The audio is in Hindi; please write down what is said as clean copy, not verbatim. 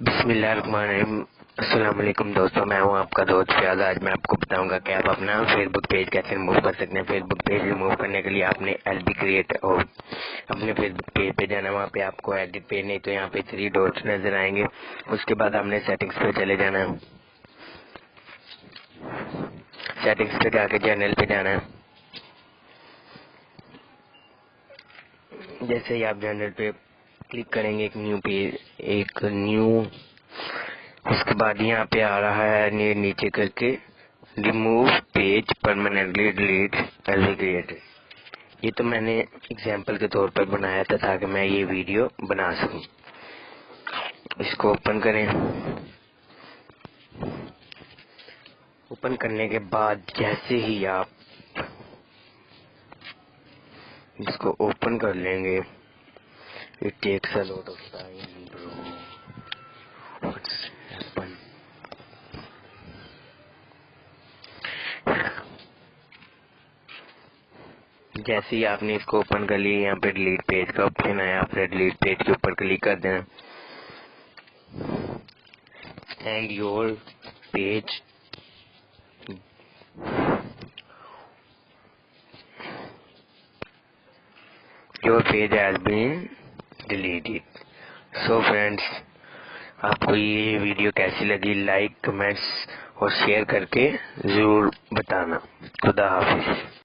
बिस्मिल्लाहिर्रहमानिर्रहीम। अस्सलाम वालेकुम दोस्तों, मैं हूं आपका दोस्त फयाज। आज मैं आपको बताऊंगा कि आप अपना फेसबुक पेज कैसे रिमूव कर सकते हैं। फेसबुक पेज रिमूव करने के लिए आपने एलबी क्रिएट और अपने फेसबुक पेज पे जाना। वहां पे आपको एडिट पे नहीं तो यहाँ पे 3 डॉट्स नजर आएंगे। उसके बाद आपने सेटिंग्स पे चले जाना है। सेटिंग्स पे जाके चैनल पे जाना है। जैसे ही आप चैनल पे क्लिक करेंगे एक न्यू उसके बाद यहाँ पे आ रहा है नीचे करके remove page permanently delete as creator. ये तो मैंने एग्जांपल के तौर पर बनाया था ताकि मैं ये वीडियो बना सकूं। इसको ओपन करें। ओपन करने के बाद जैसे ही आप इसको ओपन कर लेंगे, it takes a lot of time bro. What's happen? जैसे ही आपने इसको ओपन कर लिया, यहाँ पे डिलीट पेज का ऑप्शन आया। आपने डिलीट पेज के ऊपर क्लिक कर देना and your page has been deleted. So friends, आपको ये वीडियो कैसी लगी, लाइक कमेंट्स और शेयर करके जरूर बताना। खुदा हाफिज।